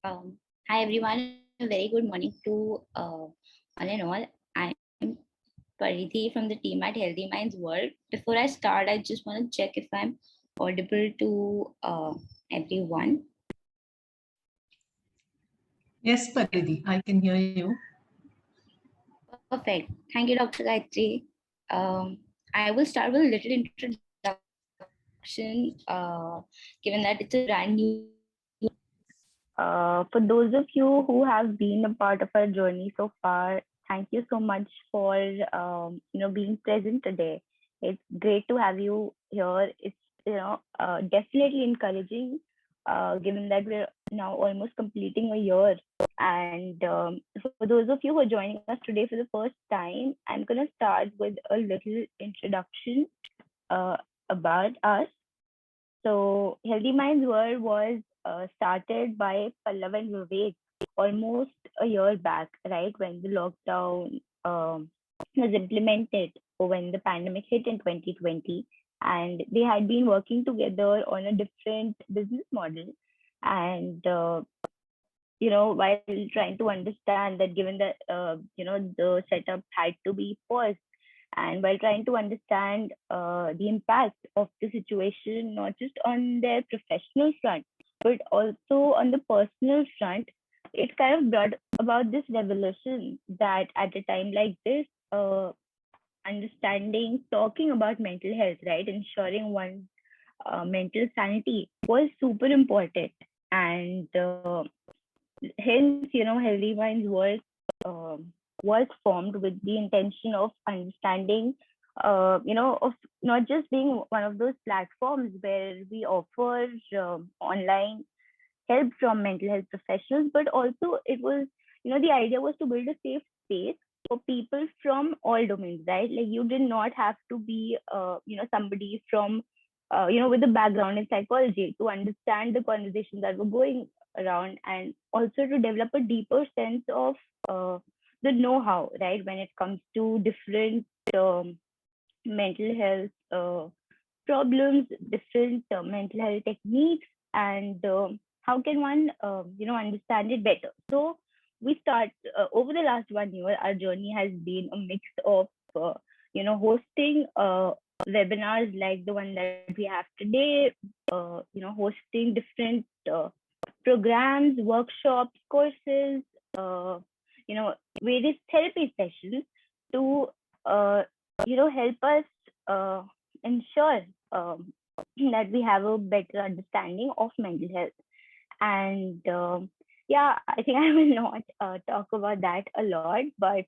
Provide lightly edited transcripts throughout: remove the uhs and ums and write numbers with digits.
Hi everyone, a very good morning to all and all. I'm Paridhi from the team at Healthy Minds World. Before I start, I just want to check if I'm audible to everyone. Yes, Paridhi, I can hear you. Perfect. Thank you, Dr. Gayatri. I will start with a little introduction, given that it's a brand new. For those of you who have been a part of our journey so far, thank you so much for being present today. It's great to have you here. It's definitely encouraging, given that we're now almost completing a year. And for those of you who are joining us today for the first time, I'm gonna start with a little introduction uh, about us. So Healthy Minds World was started by Pallav and Vivek almost a year back, right? When the lockdown was implemented or when the pandemic hit in 2020. And they had been working together on a different business model. And, while trying to understand that given that, the setup had to be paused and while trying to understand the impact of the situation, not just on their professional front, but also on the personal front, it kind of brought about this revolution that at a time like this, understanding, talking about mental health, right, ensuring one's mental sanity was super important. And hence, Healthy Minds um, was formed with the intention of understanding, of not just being one of those platforms where we offer online help from mental health professionals, but also it was, the idea was to build a safe space for people from all domains, right? Like you did not have to be, somebody from, with a background in psychology to understand the conversations that were going around and also to develop a deeper sense of uh, the know-how, right? When it comes to different mental health problems, different mental health techniques, and how can one, understand it better. So we start over the last 1 year, our journey has been a mix of, hosting webinars like the one that we have today, hosting different programs, workshops, courses, uh, various therapy sessions to, uh, help us uh, ensure that we have a better understanding of mental health. And yeah, I think I will not talk about that a lot, but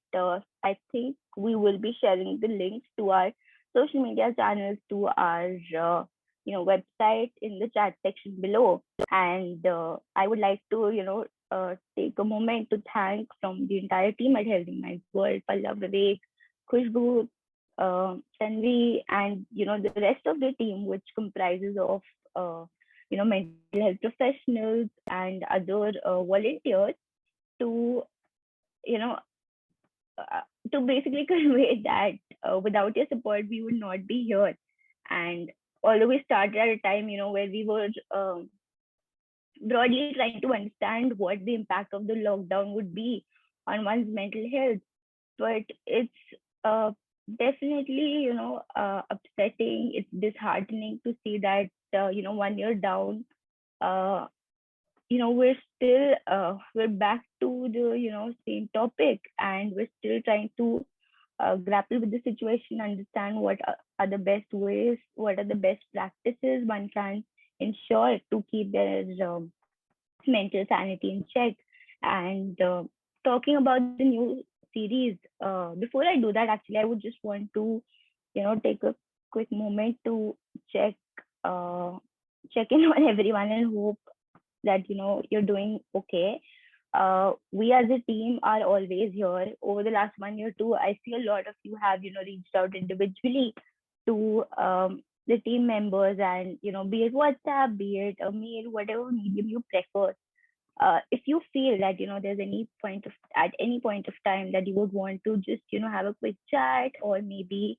I think we will be sharing the links to our social media channels, to our website in the chat section below. And I would like to take a moment to thank from the entire team at Healthy Minds World, Pallav, Vivek, Khushbu, Tanvi, and the rest of the team, which comprises of mental health professionals and other volunteers to you know to basically convey that without your support we would not be here. And although we started at a time where we were broadly trying to understand what the impact of the lockdown would be on one's mental health, but it's uh, definitely upsetting, it's disheartening to see that 1 year down, uh, we're back to the same topic, and we're still trying to grapple with the situation, understand what are the best ways, what are the best practices one can ensure to keep their mental sanity in check. And talking about the new series, before I do that, actually, I would just want to, take a quick moment to check uh, check in on everyone and hope that you're doing okay. We as a team are always here. Over the last 1 year too, I see a lot of you have reached out individually to the team members, and be it WhatsApp, be it a mail, whatever medium you prefer. If you feel that there's any point of at any point of time that you would want to just have a quick chat, or maybe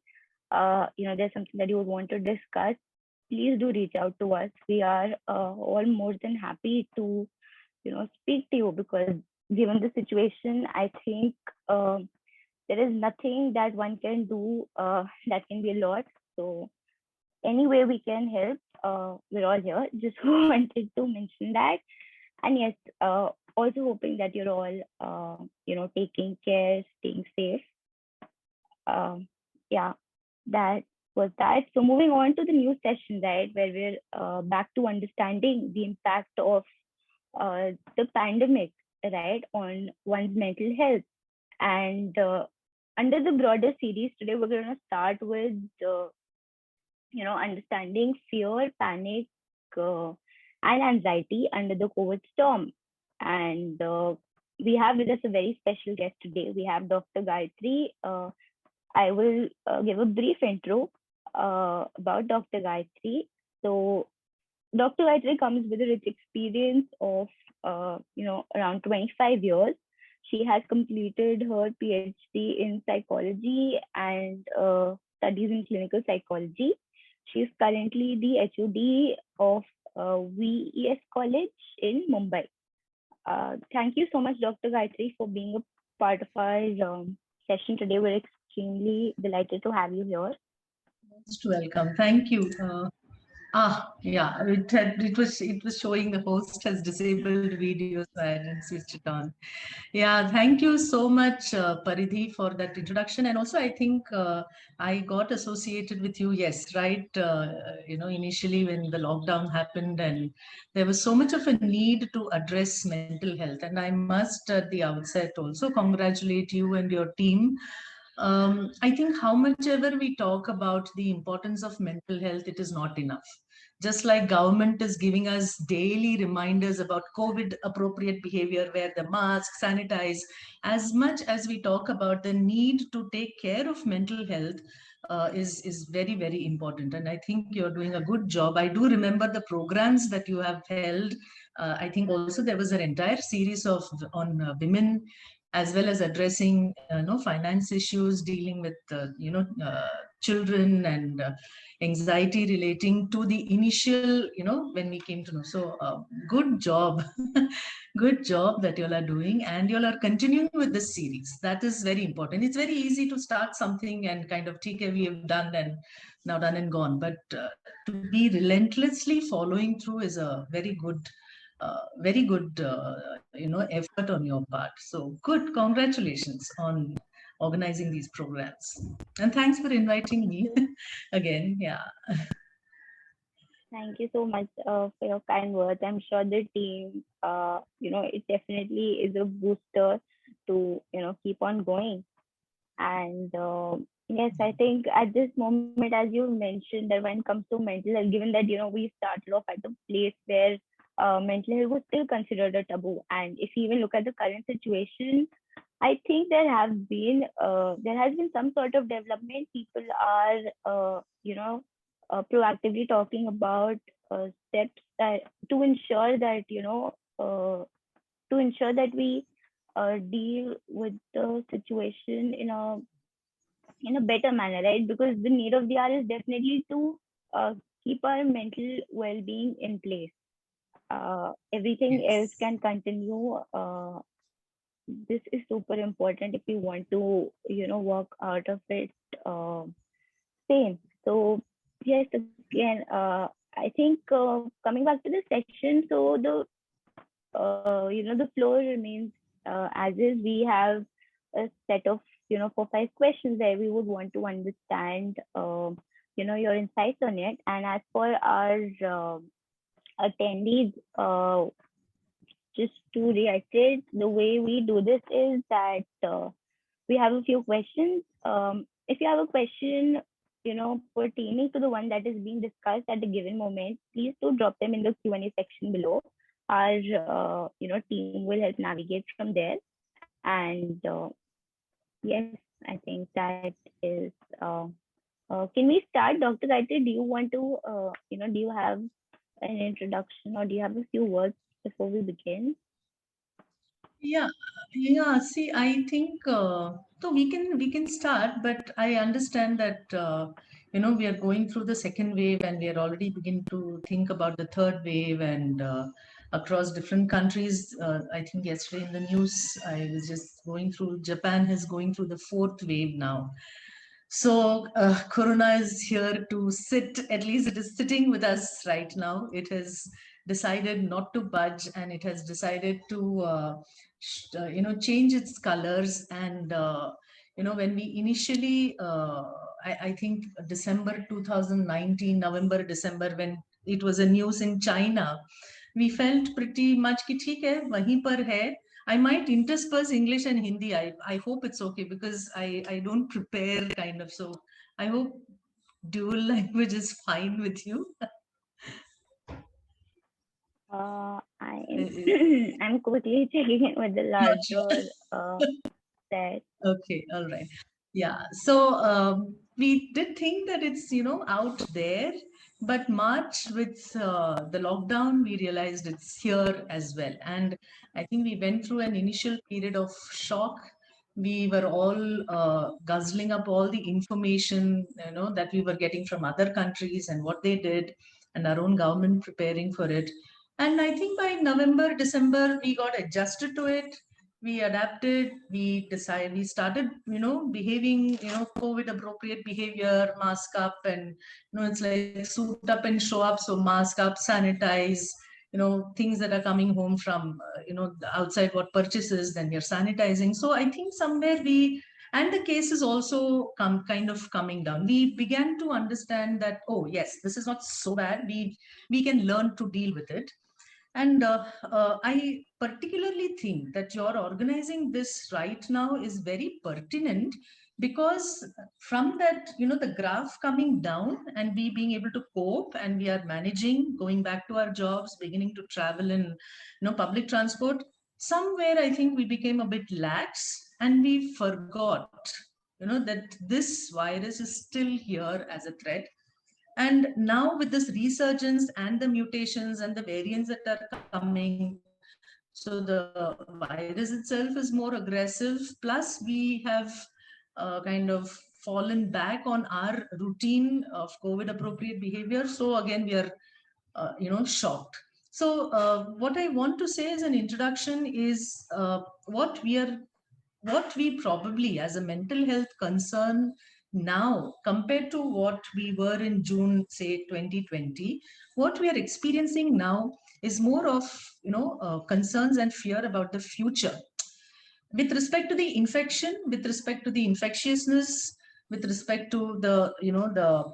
there's something that you would want to discuss, please do reach out to us. We are all more than happy to speak to you, because given the situation, I think there is nothing that one can do that can be a lot. So any way we can help, we're all here. Just wanted to mention that. And yes, also hoping that you're all, taking care, staying safe. Yeah, that was that. So moving on to the new session, right, where we're back to understanding the impact of the pandemic, right, on one's mental health. And under the broader series today, we're going to start with, understanding fear, panic, uh, and anxiety under the COVID storm. And we have with us a very special guest today. We have Dr. Gayatri. I will give a brief intro about Dr. Gayatri. So, Dr. Gayatri comes with a rich experience of, around 25 years. She has completed her PhD in psychology and studies in clinical psychology. She is currently the HOD of VES College in Mumbai. Thank you so much, Dr. Gayatri, for being a part of our session today. We're extremely delighted to have you here. Most welcome. Thank you. Yeah, it was showing the host has disabled video, so I didn't switch it on. Yeah, thank you so much, Paridhi, for that introduction. And also, I think I got associated with you, yes, right? Initially when the lockdown happened, and there was so much of a need to address mental health. And I must, at the outset, also congratulate you and your team. I think how much ever we talk about the importance of mental health, it is not enough. Just like government is giving us daily reminders about COVID appropriate behavior, wear the mask, sanitize, as much as we talk about the need to take care of mental health, is very, very important. And I think you're doing a good job. I do remember the programs that you have held. I think also there was an entire series of on women, as well as addressing finance issues, dealing with children, and anxiety relating to the initial, when we came to know. So good job. Good job that you all are doing, and you all are continuing with this series. That is very important. It's very easy to start something and kind of take we have done and now done and gone, but to be relentlessly following through is a very good effort on your part. So good, congratulations on organizing these programs, and thanks for inviting me again. Yeah. Thank you so much for your kind words. I'm sure the team, it definitely is a booster to, keep on going. And yes, I think at this moment, as you mentioned, that when it comes to mental health, given that, we started off at a place where mental health was still considered a taboo. And if you even look at the current situation, I think there has been some sort of development. People are, proactively talking about steps that to ensure that we deal with the situation in a better manner, right? Because the need of the hour is definitely to keep our mental well-being in place. Everything else can continue. This is super important if you want to, walk out of it sane. So yes, again, I think coming back to the section, so the floor remains as is. We have a set of 4-5 questions there. We would want to understand your insights on it. And as for our attendees, just to reiterate, the way we do this is that we have a few questions. If you have a question, pertaining to the one that is being discussed at the given moment, please do drop them in the Q&A section below. Our team will help navigate from there. And yes, I think that is. Can we start, Dr. Gayatri? Do you want to, do you have an introduction, or do you have a few words before we begin? Yeah. See, I think so. We can start, but I understand that we are going through the second wave, and we are already beginning to think about the third wave, and across different countries. I think yesterday in the news, I was just going through, Japan is going through the 4th wave now. So Corona is here to sit, at least it is sitting with us right now. It has decided not to budge, and it has decided to, change its colors. And, when we initially, I think December 2019, November, December, when it was a news in China, we felt pretty much कि ठीक है, वहीं पर है. I might intersperse English and Hindi. I hope it's okay, because I don't prepare kind of. So I hope dual language is fine with you. I'm quickly checking it with the larger set. Okay, all right. Yeah, so we did think that it's, out there, but March with the lockdown, we realized it's here as well. And I think we went through an initial period of shock. We were all guzzling up all the information, that we were getting from other countries and what they did, and our own government preparing for it. And I think by November, December, we got adjusted to it. We adapted, we started, behaving, COVID appropriate behavior, mask up, and, it's like suit up and show up. So mask up, sanitize, things that are coming home from, outside what purchases, then you're sanitizing. So I think somewhere and the case is also kind of coming down. We began to understand that, oh yes, this is not so bad. We can learn to deal with it. And I particularly think that you're organizing this right now is very pertinent, because from that, the graph coming down and we being able to cope, and we are managing, going back to our jobs, beginning to travel in, public transport, somewhere I think we became a bit lax, and we forgot, that this virus is still here as a threat. And now with this resurgence and the mutations and the variants that are coming, so the virus itself is more aggressive. Plus, we have kind of fallen back on our routine of COVID appropriate behavior. So again, we are, shocked. So what I want to say as an introduction is what we probably as a mental health concern now, compared to what we were in June, say 2020, what we are experiencing now is more of, concerns and fear about the future. With respect to the infection, with respect to the infectiousness, with respect to the, the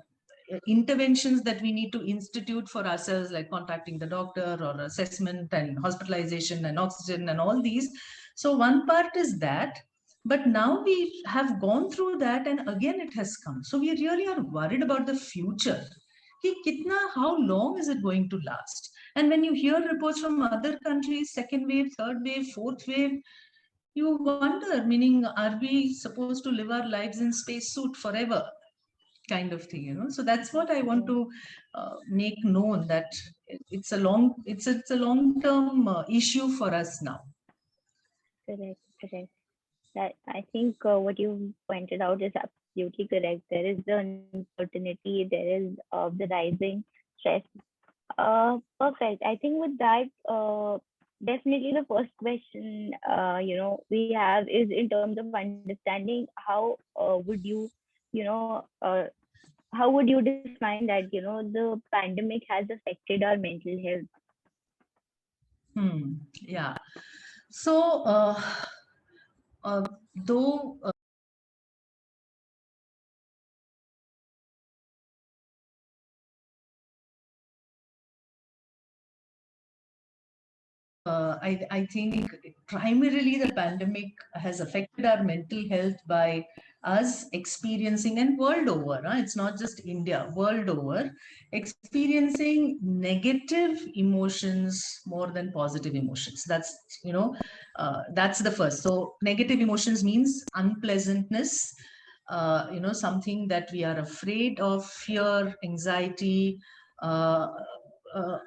interventions that we need to institute for ourselves, like contacting the doctor or assessment and hospitalization and oxygen and all these. So one part is that, but now we have gone through that, and again it has come. So we really are worried about the future. How long is it going to last? And when you hear reports from other countries, second wave, third wave, fourth wave, you wonder, meaning, are we supposed to live our lives in spacesuit forever? Kind of thing, So that's what I want to make known, that it's a long-term issue for us now. Correct. That I think what you pointed out is absolutely correct. There is the uncertainty, there is the rising stress. Perfect. I think with that, definitely the first question we have is in terms of understanding how would you how would you define that the pandemic has affected our mental health? Yeah. So though I think primarily the pandemic has affected our mental health by us experiencing, and world over, it's not just India, world over, experiencing negative emotions more than positive emotions. That's, that's the first. So negative emotions means unpleasantness, something that we are afraid of, fear, anxiety,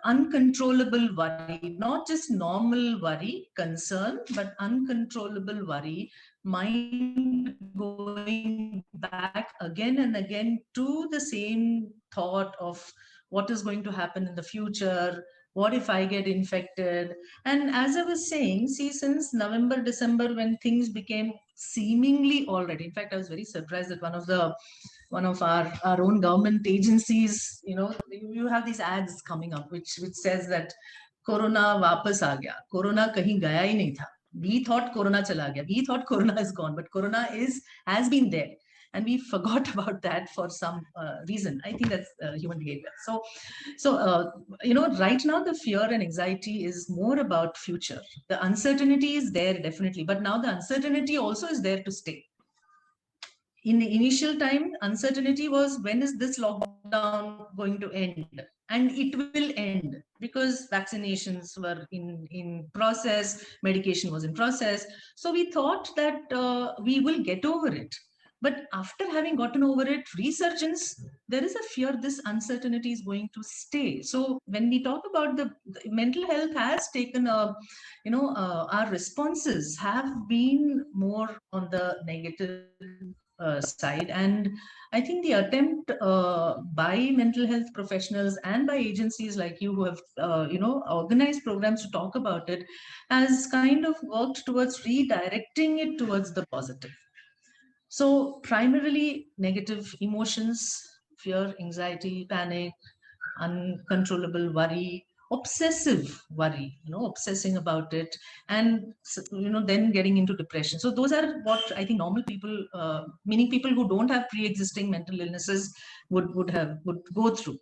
uncontrollable worry, not just normal worry, concern, but uncontrollable worry, mind going back again and again to the same thought of what is going to happen in the future, What if I get infected? And as I was saying, see, since November, December, when things became seemingly all right. In fact, I was very surprised that one of our own government agencies, you have these ads coming up which says that Corona वापस आ गया, Corona कहीं गया ही नहीं था. We thought Corona चला गया. We thought Corona is gone, but Corona has been there, and we forgot about that for some reason. I think that's human behavior. So right now the fear and anxiety is more about future. The uncertainty is there definitely, but now the uncertainty also is there to stay. In the initial time, uncertainty was, when is this lockdown going to end? And it will end because vaccinations were in process, medication was in process. So we thought that we will get over it. But after having gotten over it, resurgence, there is a fear this uncertainty is going to stay. So when we talk about the mental health has taken our responses have been more on the negative side. And I think the attempt by mental health professionals and by agencies like you who have, organized programs to talk about it, has kind of worked towards redirecting it towards the positive. So primarily negative emotions, fear, anxiety, panic, uncontrollable worry, obsessive worry, obsessing about it, and then getting into depression. So those are what I think normal people, meaning people who don't have pre-existing mental illnesses, would go through.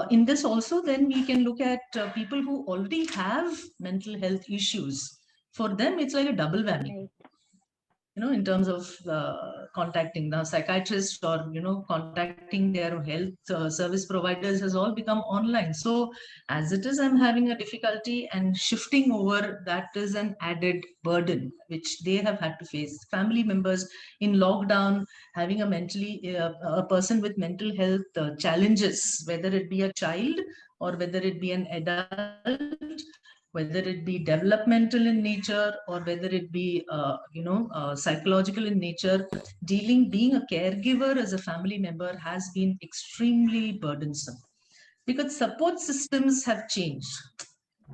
In this also, then we can look at people who already have mental health issues. For them, it's like a double whammy. Right. In terms of contacting the psychiatrist or, contacting their health service providers has all become online. So as it is, I'm having a difficulty, and shifting over, that is an added burden which they have had to face. Family members in lockdown, having a person with mental health challenges, whether it be a child or whether it be an adult, whether it be developmental in nature or whether it be, psychological in nature, being a caregiver as a family member has been extremely burdensome, because support systems have changed.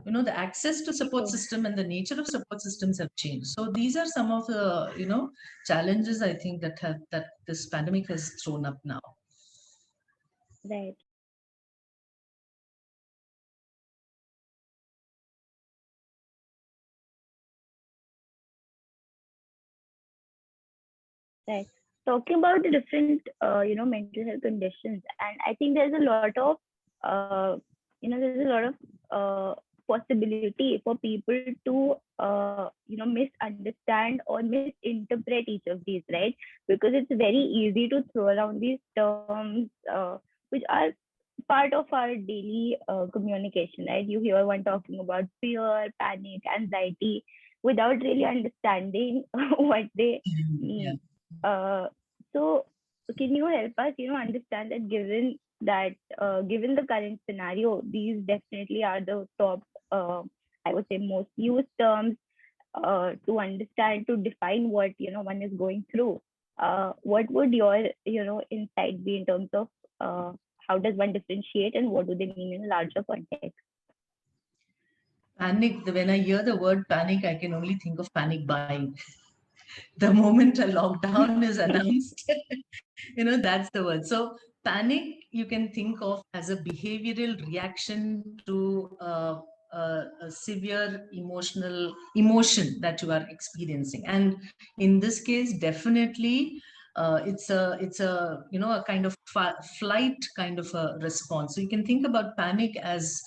The access to support system and the nature of support systems have changed. So these are some of the, challenges I think that this pandemic has thrown up now. Right. Right. Talking about the different, mental health conditions, and I think there's a lot of, possibility for people to, misunderstand or misinterpret each of these, right? Because it's very easy to throw around these terms, which are part of our daily communication, right? You hear one talking about fear, panic, anxiety, without really understanding what they mean. So can you help us, understand that given the current scenario, these definitely are the top, I would say, most used terms to understand, to define what, one is going through. What would your, insight be in terms of how does one differentiate and what do they mean in a larger context? Panic, when I hear the word panic, I can only think of panic buying. The moment a lockdown is announced, that's the word. So panic, you can think of as a behavioral reaction to a severe emotion that you are experiencing. And in this case, definitely, it's a a kind of flight kind of a response. So you can think about panic as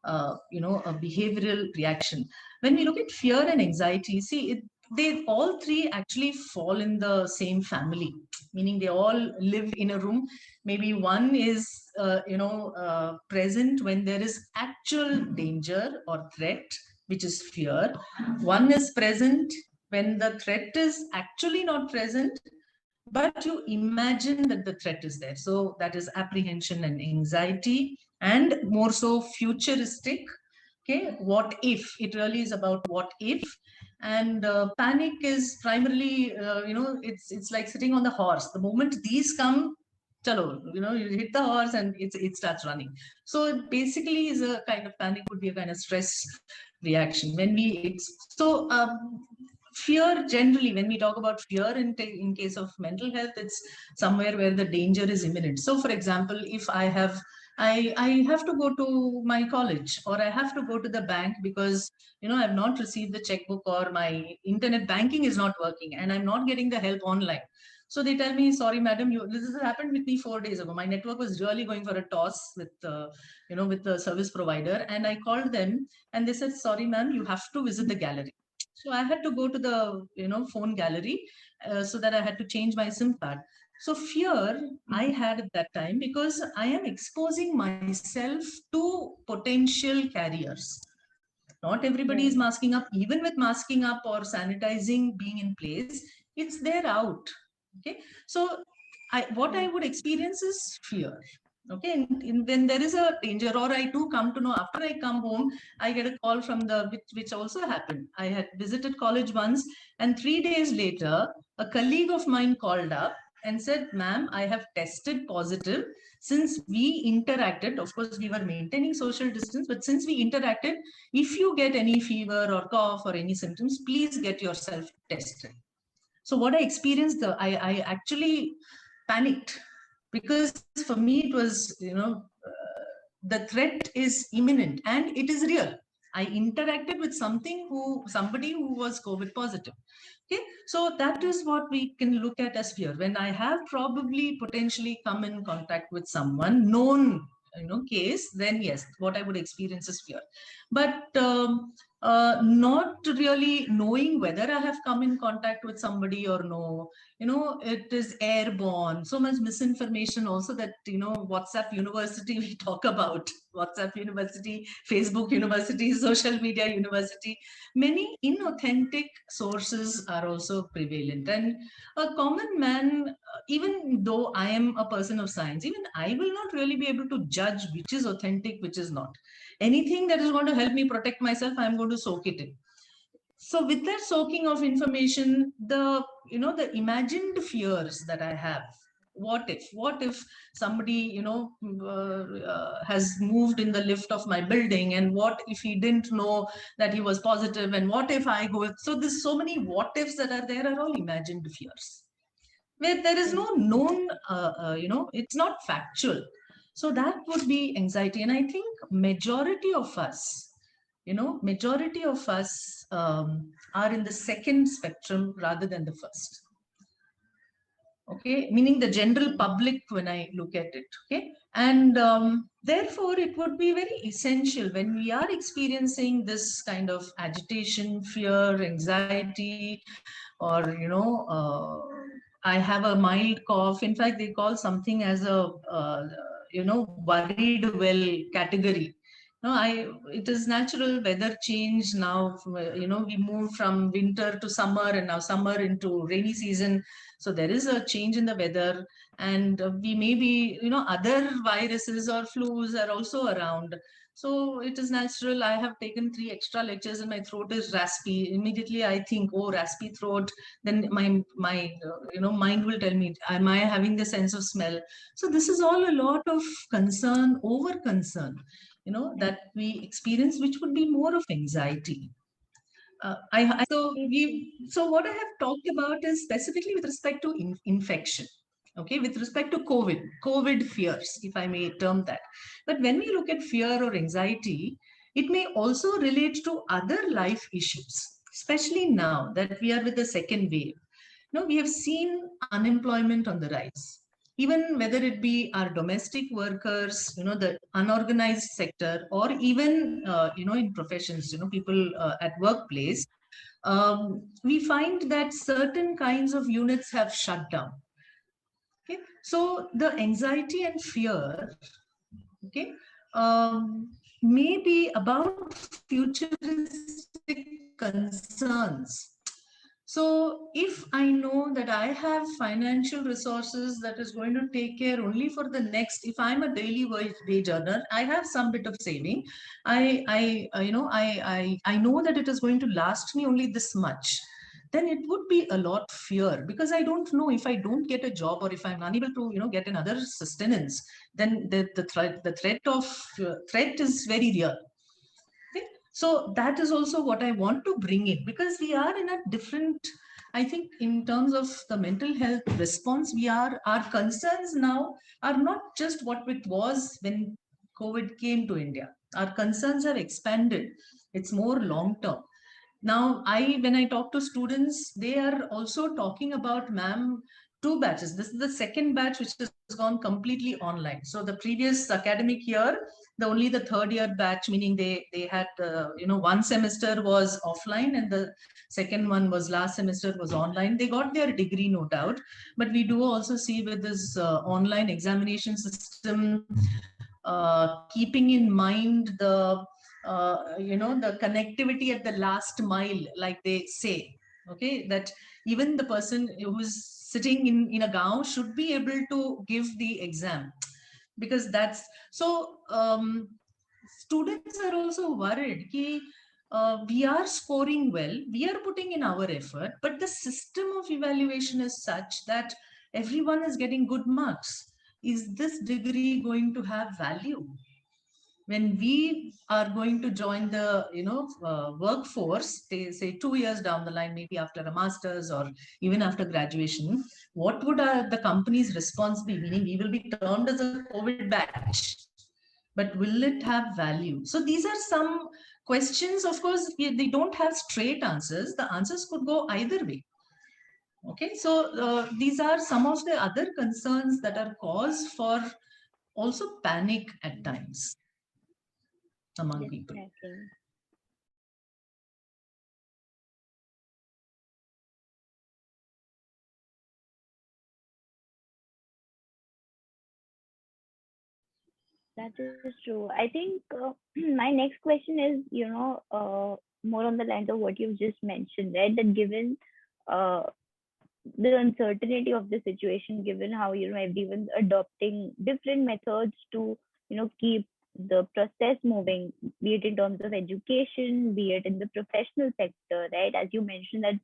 a behavioral reaction. When we look at fear and anxiety, see, they all three actually fall in the same family, meaning they all live in a room. Maybe one is present when there is actual danger or threat, which is fear. One is present when the threat is actually not present, but you imagine that the threat is there. So that is apprehension and anxiety, and more so futuristic. Okay, what if? It really is about what if. And panic is primarily, it's like sitting on the horse. The moment these come, chalo, you hit the horse and it starts running. So it basically is a kind of panic, would be a kind of stress reaction. When fear generally, when we talk about fear in case of mental health, it's somewhere where the danger is imminent. So for example, if I have to go to my college, or I have to go to the bank because I've not received the checkbook, or my internet banking is not working and I'm not getting the help online. So they tell me, sorry, madam, this has happened with me 4 days ago. My network was really going for a toss with with the service provider, and I called them and they said, sorry, ma'am, you have to visit the gallery. So I had to go to the phone gallery, so that I had to change my SIM card. So fear I had at that time, because I am exposing myself to potential carriers. Not everybody is masking up. Even with masking up or sanitizing being in place, it's there out. Okay, so what I would experience is fear. Okay, when there is a danger, or I do come to know after I come home, I get a call from which also happened. I had visited college once, and 3 days later, a colleague of mine called up and said, ma'am, I have tested positive. Since we interacted, of course, we were maintaining social distance, but since we interacted, if you get any fever or cough or any symptoms, please get yourself tested. So what I experienced, I actually panicked, because for me it was, the threat is imminent and it is real. I interacted with somebody who was COVID positive. Okay, so that is what we can look at as fear. When I have probably potentially come in contact with someone known, case, then yes, what I would experience is fear. But not really knowing whether I have come in contact with somebody or no, it is airborne. So much misinformation also, that WhatsApp university we talk about, WhatsApp university, Facebook university, social media university. Many inauthentic sources are also prevalent, and a common man, even though I am a person of science, even I will not really be able to judge which is authentic, which is not. Anything that is going to help me protect myself, I'm going to soak it in. So with that soaking of information, the imagined fears that I have, what if somebody has moved in the lift of my building, and what if he didn't know that he was positive, and what if I go. So there's so many what ifs that are there, are all imagined fears, where there is no known, it's not factual. So that would be anxiety. And I think majority of us are in the second spectrum rather than the first. Okay, meaning the general public when I look at it. Okay, and therefore it would be very essential when we are experiencing this kind of agitation, fear, anxiety, or I have a mild cough. In fact, they call something as a worried well category. No, it is natural weather change now. We move from winter to summer, and now summer into rainy season. So there is a change in the weather, and we may be, other viruses or flus are also around. So it is natural. I have taken 3 extra lectures and my throat is raspy. Immediately I think, oh, raspy throat. Then my mind will tell me, am I having the sense of smell? So this is all a lot of concern, over concern, that we experience, which would be more of anxiety. So what I have talked about is specifically with respect to infection. Okay, with respect to COVID fears, if I may term that. But when we look at fear or anxiety, it may also relate to other life issues, especially now that we are with the second wave. We have seen unemployment on the rise. Even whether it be our domestic workers, the unorganized sector, or even, in professions, people at workplace, we find that certain kinds of units have shut down. Okay, so the anxiety and fear, okay, may be about futuristic concerns. So if I know that I have financial resources that is going to take care only for the next, if I'm a daily wage earner, I have some bit of saving. I know that it is going to last me only this much. then it would be a lot fear, because I don't know, if I don't get a job or if I'm unable to, get another sustenance, then the threat is very real. Okay? So that is also what I want to bring in, because we are in a different, I think, in terms of the mental health response, our concerns now are not just what it was when COVID came to India. Our concerns have expanded. It's more long term. Now, when I talk to students, they are also talking about, ma'am, two batches. This is the second batch which has gone completely online. So the previous academic year, only the third year batch, meaning they had one semester was offline and the second one was last semester was online. They got their degree, no doubt, but we do also see with this online examination system, keeping in mind the connectivity at the last mile, like they say, okay, that even the person who's sitting in a gaon should be able to give the exam, because that's so. Students are also worried that we are scoring well, we are putting in our effort, but the system of evaluation is such that everyone is getting good marks. Is this degree going to have value? When we are going to join the workforce, they say 2 years down the line, maybe after a master's or even after graduation, what would the company's response be? Meaning, we will be termed as a COVID batch, but will it have value? So these are some questions. Of course, they don't have straight answers. The answers could go either way. Okay, so these are some of the other concerns that are cause for also panic at times among people. Definitely. That is true. I think my next question is, more on the lines of what you've just mentioned, right? That given uh, the uncertainty of the situation, given how, everyone's adopting different methods to, keep the process moving, be it in terms of education, be it in the professional sector, right? As you mentioned that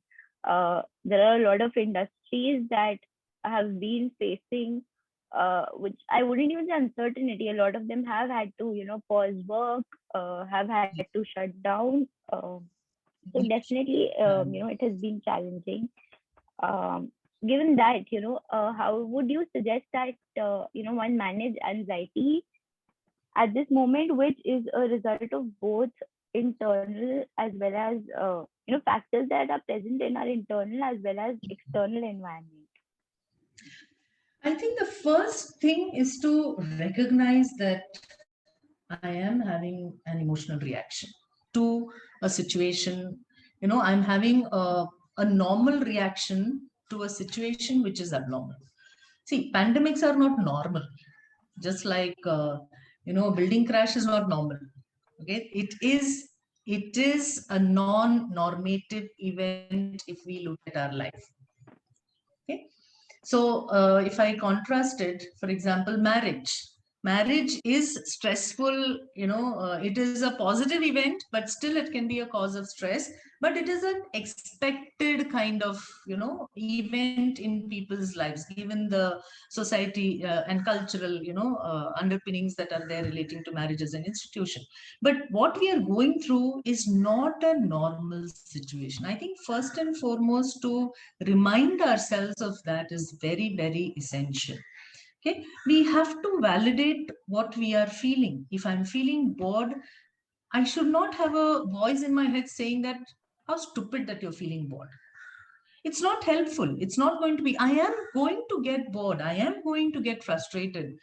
there are a lot of industries that have been facing which I wouldn't even say uncertainty. A lot of them have had to, pause work, have had to shut down. So definitely, it has been challenging. Um, Given that, how would you suggest that, one manage anxiety at this moment, which is a result of both internal as well as, factors that are present in our internal as well as external environment? I think the first thing is to recognize that I am having an emotional reaction to a situation. I'm having a normal reaction to a situation which is abnormal. See, pandemics are not normal. Just like building crash is not normal. Okay, it is a non-normative event if we look at our life. Okay, so if I contrast it, for example, marriage is stressful. It is a positive event, but still it can be a cause of stress. But it is an expected kind of event in people's lives, given the society and cultural underpinnings that are there relating to marriage as an institution. But what we are going through is not a normal situation. I think first and foremost, to remind ourselves of that is very, very essential. Okay, we have to validate what we are feeling. If I'm feeling bored, I should not have a voice in my head saying that, how stupid that you're feeling bored. It's not helpful. It's not going to be, I am going to get bored. I am going to get frustrated.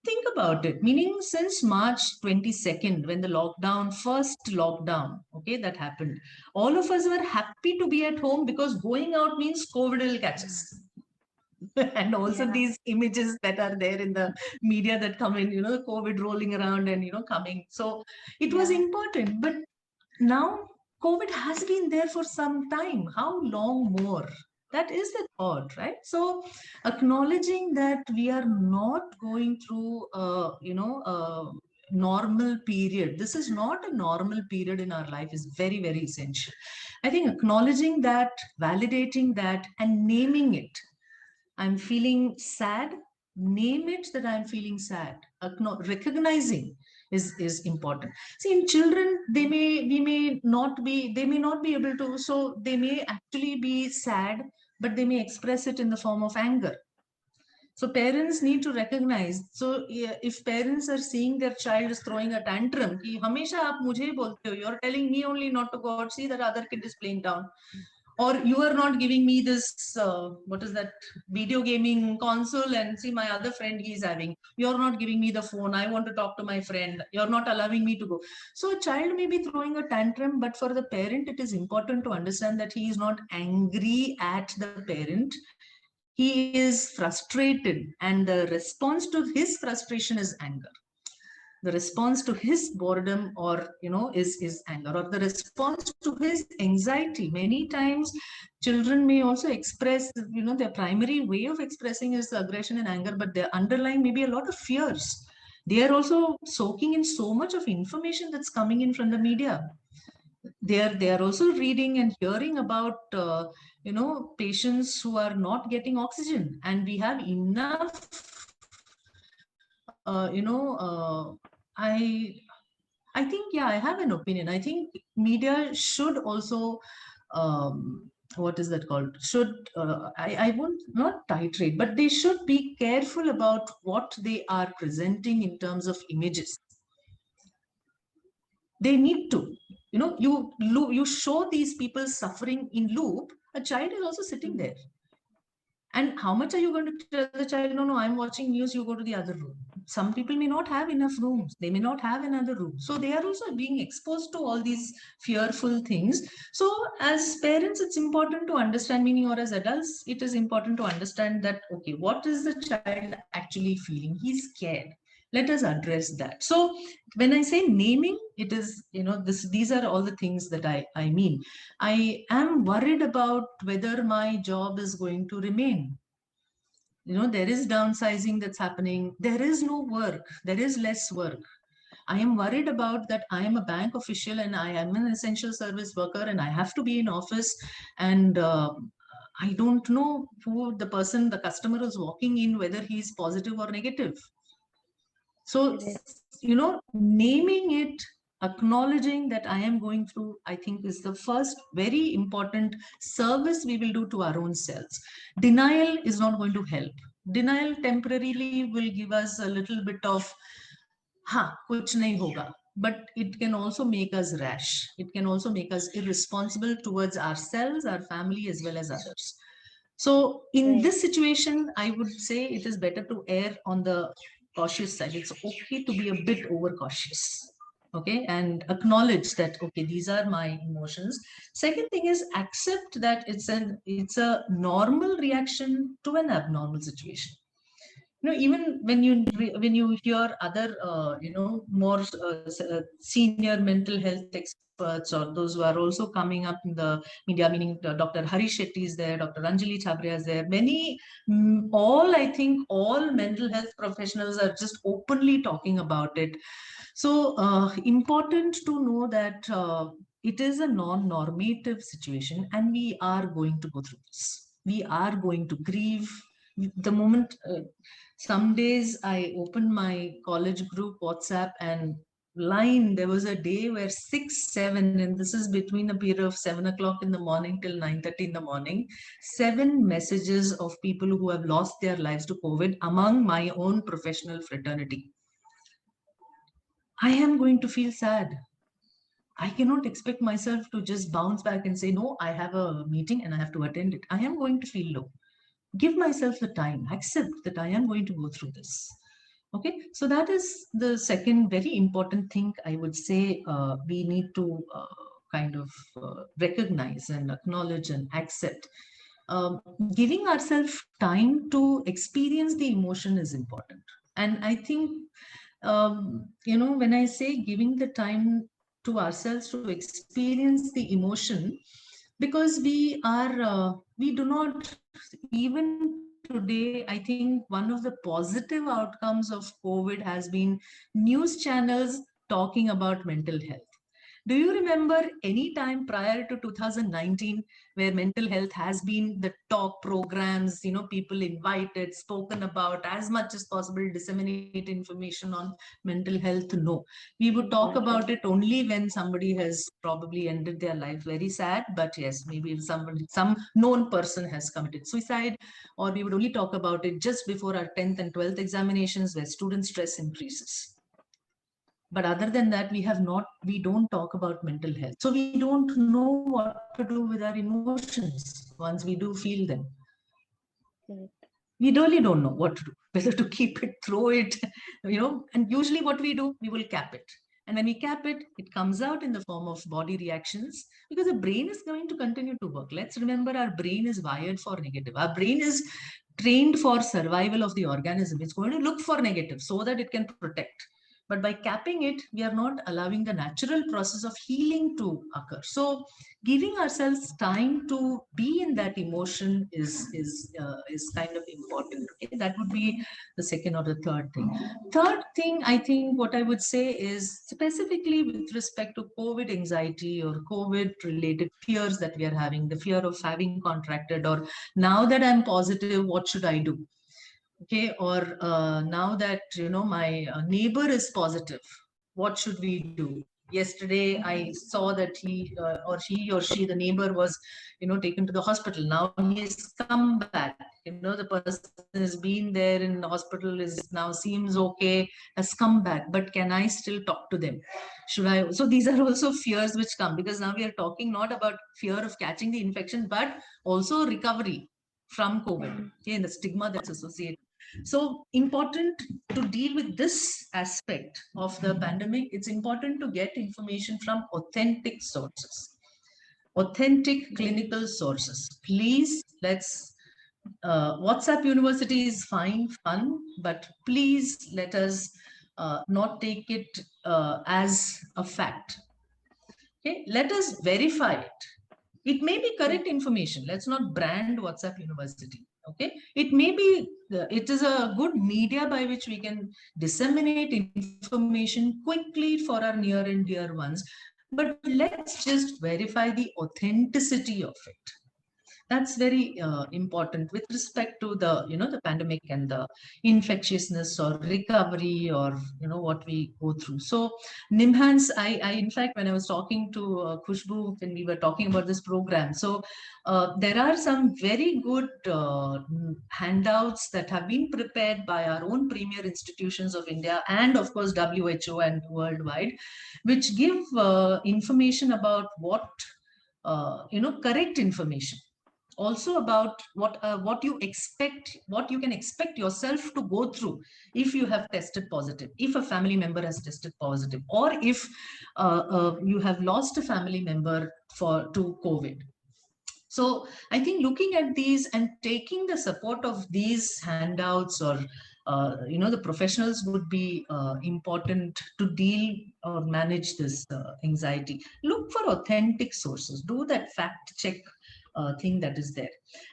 Think about it. Meaning, since March 22nd, when the first lockdown, okay, that happened, all of us were happy to be at home because going out means COVID will catch us. And also these images that are there in the media that come in, COVID rolling around and, coming. So it was important. But now COVID has been there for some time. How long more? That is the thought, right? So acknowledging that we are not going through, normal period. This is not a normal period in our life is very, very essential. I think acknowledging that, validating that, and naming it. I'm feeling sad. Name it that I'm feeling sad. Recognizing is important. See, in children, they may not be able to, so they may actually be sad, but they may express it in the form of anger. So parents need to recognize. So if parents are seeing their child is throwing a tantrum, कि हमेशा आप मुझे ही बोलते हो, you're telling me only not to go out, see that other kid is playing down, or you are not giving me this what is that video gaming console, and see my other friend he is having. You're not giving me the phone. I want to talk to my friend. You're not allowing me to go. So a child may be throwing a tantrum, but for the parent, it is important to understand that he is not angry at the parent. He is frustrated, and the response to his frustration is anger. The response to his boredom, or is anger, or the response to his anxiety. Many times children may also express, their primary way of expressing is aggression and anger, but their underlying maybe a lot of fears. They are also soaking in so much of information that's coming in from the media. They are also reading and hearing about patients who are not getting oxygen, and we have enough I think, yeah, I have an opinion. I think media should also what is that called, should I won't not titrate, but they should be careful about what they are presenting in terms of images. They need to, you show these people suffering in loop. A child is also sitting there, and how much are you going to tell the child, no, I'm watching news, you go to the other room? Some people may not have enough rooms. They may not have another room. So they are also being exposed to all these fearful things. So as parents, it's important to understand, meaning, or as adults, it is important to understand that, okay, what is the child actually feeling? He's scared. Let us address that. So when I say naming, it is, these are all the things that I mean. I am worried about whether my job is going to remain. There is downsizing that's happening. There is no work. There is less work. I am worried about that. I am a bank official and I am an essential service worker, and I have to be in office, and I don't know who the customer is walking in, whether he's positive or negative. So, naming it, acknowledging that I am going through, I think, is the first very important service we will do to our own selves. Denial is not going to help. Denial temporarily will give us a little bit of, kuch nahi hoga. But it can also make us rash. It can also make us irresponsible towards ourselves, our family, as well as others. So in this situation, I would say it is better to err on the cautious side. It's okay to be a bit overcautious, okay, and acknowledge that, okay, these are my emotions. Second thing is accept that it's a normal reaction to an abnormal situation. Even when you hear other more senior mental health experts, or those who are also coming up in the media, meaning Dr. Hari Shetty is there, Dr. Anjali Chabria is there, I think all mental health professionals are just openly talking about it. So important to know that it is a non-normative situation, and we are going to go through this. We are going to grieve. The moment some days I opened my college group WhatsApp, and there was a day where 6, 7, and this is between a period of 7 o'clock in the morning till 9:30 in the morning, 7 messages of people who have lost their lives to COVID among my own professional fraternity. I am going to feel sad. I cannot expect myself to just bounce back and say, no, I have a meeting and I have to attend it. I am going to feel low. Give myself the time, accept that I am going to go through this. Okay, so that is the second very important thing I would say we need to kind of recognize and acknowledge and accept. Giving ourselves time to experience the emotion is important. And I think, when I say giving the time to ourselves to experience the emotion, because we do not, even today, I think one of the positive outcomes of COVID has been news channels talking about mental health. Do you remember any time prior to 2019 where mental health has been the talk programs, people invited, spoken about as much as possible, disseminate information on mental health? No. We would talk about it only when somebody has probably ended their life very sad, but yes, maybe some known person has committed suicide, or we would only talk about it just before our 10th and 12th examinations where student stress increases. But other than that, we don't talk about mental health. So we don't know what to do with our emotions once we do feel them. We really don't know what to do, whether to keep it, throw it, and usually what we do, we will cap it. And when we cap it, it comes out in the form of body reactions, because the brain is going to continue to work. Let's remember, our brain is wired for negative. Our brain is trained for survival of the organism. It's going to look for negative so that it can protect. But by capping it, we are not allowing the natural process of healing to occur. So giving ourselves time to be in that emotion is kind of important. Okay? That would be the second or the third thing. Third thing, I think what I would say is specifically with respect to COVID anxiety or COVID related fears that we are having, the fear of having contracted, or now that I'm positive, what should I do? Okay, or now that my neighbor is positive, what should we do? Yesterday I saw that he or she, the neighbor, was taken to the hospital. Now he has come back. The person has been there in the hospital, is now seems okay, has come back, but can I still talk to them? Should I? So these are also fears which come, because now we are talking not about fear of catching the infection, but also recovery from COVID, okay, and the stigma that's associated. So important to deal with this aspect of the pandemic. It's important to get information from authentic sources, authentic clinical sources. Please, let's WhatsApp University is fine, fun, but please let us not take it as a fact. Okay, let us verify it. It may be correct information. Let's not brand WhatsApp University. Okay, it may be, it is a good media by which we can disseminate information quickly for our near and dear ones, but let's just verify the authenticity of it. That's very important with respect to the the pandemic and the infectiousness or recovery, or what we go through. So Nimhans, I in fact, when I was talking to Khushbu, when we were talking about this program, so there are some very good handouts that have been prepared by our own premier institutions of India and of course WHO and worldwide, which give information about what correct information, also about what you expect, what you can expect yourself to go through if you have tested positive, if a family member has tested positive, or if you have lost a family member to COVID. So I think looking at these and taking the support of these handouts, or the professionals, would be important to deal or manage this anxiety. Look for authentic sources, do that fact check thing that is there.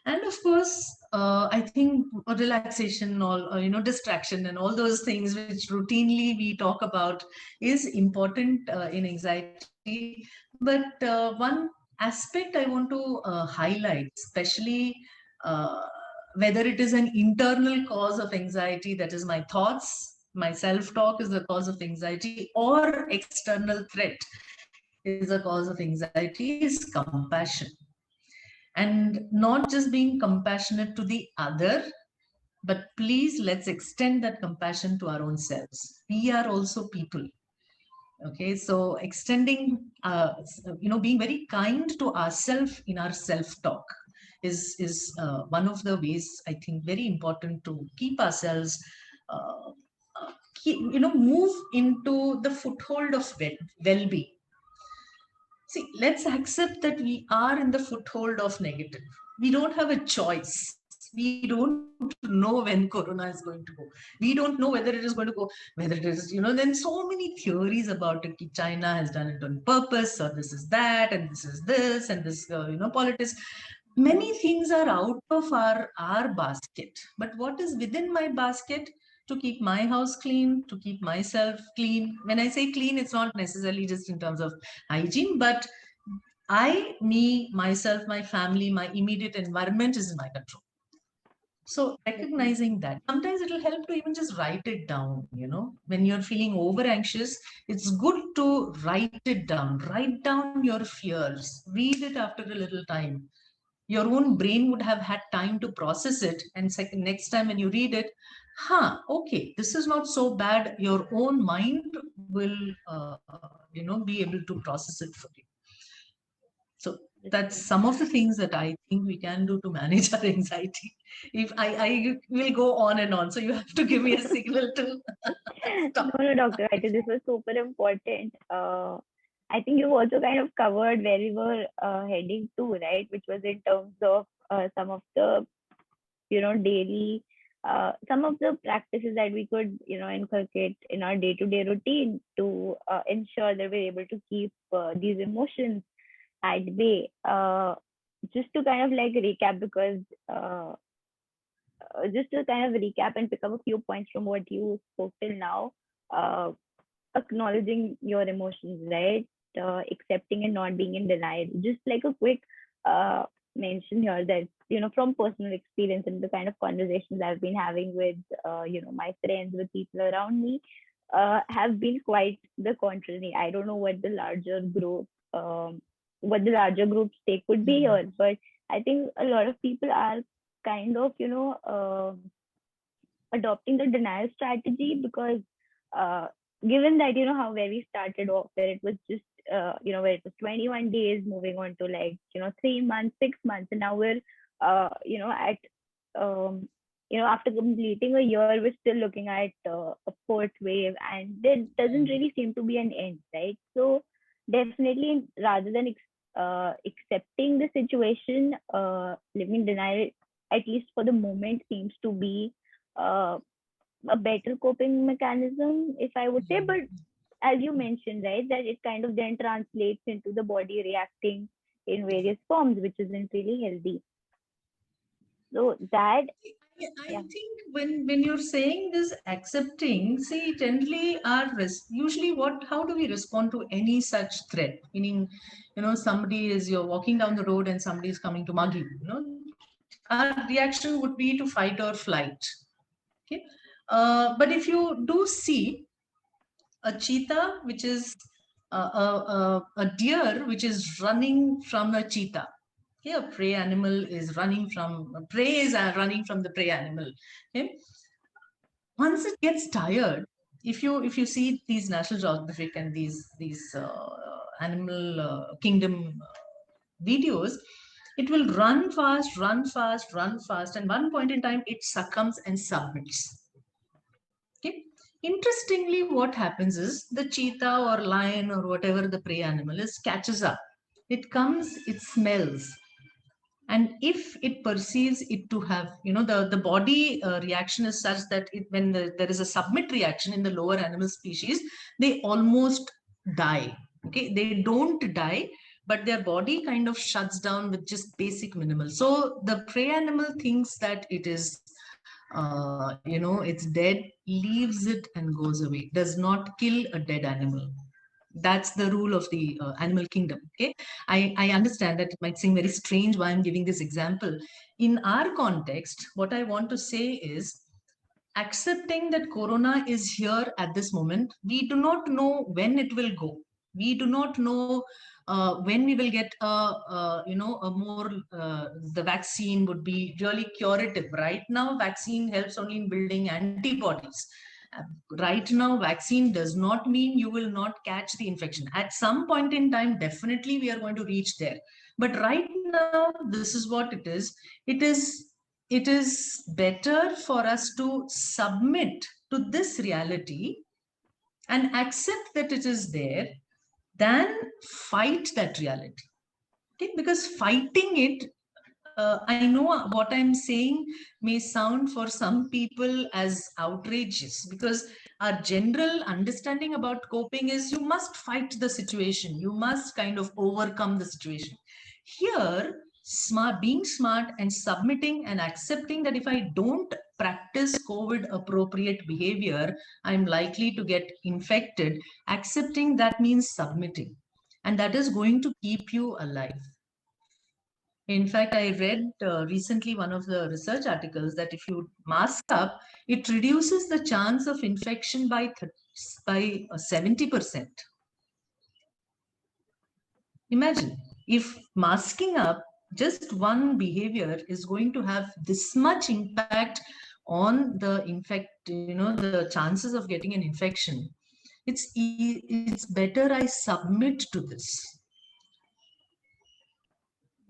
And of course, I think relaxation, or distraction, and all those things which routinely we talk about is important in anxiety. But one aspect I want to highlight, especially whether it is an internal cause of anxiety, that is my thoughts, my self-talk is the cause of anxiety, or external threat is a cause of anxiety, is compassion. And not just being compassionate to the other, but please, let's extend that compassion to our own selves. We are also people. Okay, so extending, being very kind to ourselves in our self-talk is one of the ways, I think, very important to keep ourselves, move into the foothold of well-being. See, let's accept that we are in the foothold of negative. We don't have a choice. We don't know when Corona is going to go. We don't know whether it is going to go, whether it is, then so many theories about it. China has done it on purpose, or this is that, and this is this, and this, politics. many things are out of our basket, but what is within my basket? To keep my house clean, to keep myself clean. When I say clean, it's not necessarily just in terms of hygiene, but me, myself, my family, my immediate environment is in my control. So recognizing that, sometimes it will help to even just write it down, when you're feeling over anxious, it's good to write it down. Write down your fears, read it after a little time. Your own brain would have had time to process it. And second, next time when you read it, okay, this is not so bad. Your own mind will, be able to process it for you. So that's some of the things that I think we can do to manage our anxiety. If I will go on and on, so you have to give me a signal to stop. No, Dr. I think this was super important. I think you've also kind of covered where we were heading to, right? Which was in terms of some of the, daily, some of the practices that we could, inculcate in our day-to-day routine to ensure that we're able to keep these emotions at bay. Just to kind of like recap, because just to kind of recap and pick up a few points from what you spoke till now, uh, acknowledging your emotions, right? Accepting and not being in denial. Just like a quick mention here that, from personal experience and the kind of conversations I've been having with, my friends, with people around me, have been quite the contrary. I don't know what the larger group stake would be here, but I think a lot of people are kind of, adopting the denial strategy because given that, how where we started off, where it was just where it was 21 days moving on to like 3 months, 6 months, and now we're at after completing a year, we're still looking at a fourth wave, and there doesn't really seem to be an end, right? So definitely, rather than accepting the situation, living denial, at least for the moment, seems to be a better coping mechanism, if I would say. But as you mentioned, right, that it kind of then translates into the body reacting in various forms, which isn't really healthy. So that, I think when you're saying this accepting, see, generally usually how do we respond to any such threat? Meaning, you're walking down the road and somebody is coming to mug you, our reaction would be to fight or flight. Okay. But if you do see a cheetah, which is a deer, which is running from a cheetah. Okay, a prey animal is running from running from the prey animal. Okay. Once it gets tired, if you see these National Geographic and these animal kingdom videos, it will run fast, run fast, run fast, and one point in time it succumbs and submits. Okay. Interestingly, what happens is the cheetah or lion or whatever the prey animal is catches up. It comes, it smells. And if it perceives it to have, the body reaction is such that when there is a submit reaction in the lower animal species, they almost die. Okay, they don't die, but their body kind of shuts down with just basic minimal. So the prey animal thinks that it is, it's dead, leaves it and goes away, does not kill a dead animal. That's the rule of the animal kingdom. Okay, I understand that it might seem very strange why I'm giving this example. In our context, what I want to say is accepting that corona is here at this moment. We do not know when it will go. We do not know when we will get a more the vaccine would be really curative. Right now, vaccine helps only in building antibodies. Right now, vaccine does not mean you will not catch the infection. At some point in time, definitely we are going to reach there. But right now, this is what it is. It is better for us to submit to this reality and accept that it is there than fight that reality. Okay? Because fighting it, I know what I'm saying may sound for some people as outrageous, because our general understanding about coping is you must fight the situation, you must kind of overcome the situation. Here, being smart and submitting and accepting that if I don't practice COVID appropriate behavior, I'm likely to get infected. Accepting that means submitting, and that is going to keep you alive. In fact, I read recently one of the research articles that if you mask up, it reduces the chance of infection by 70%. Imagine if masking up, just one behavior is going to have this much impact on the the chances of getting an infection. It's better I submit to this.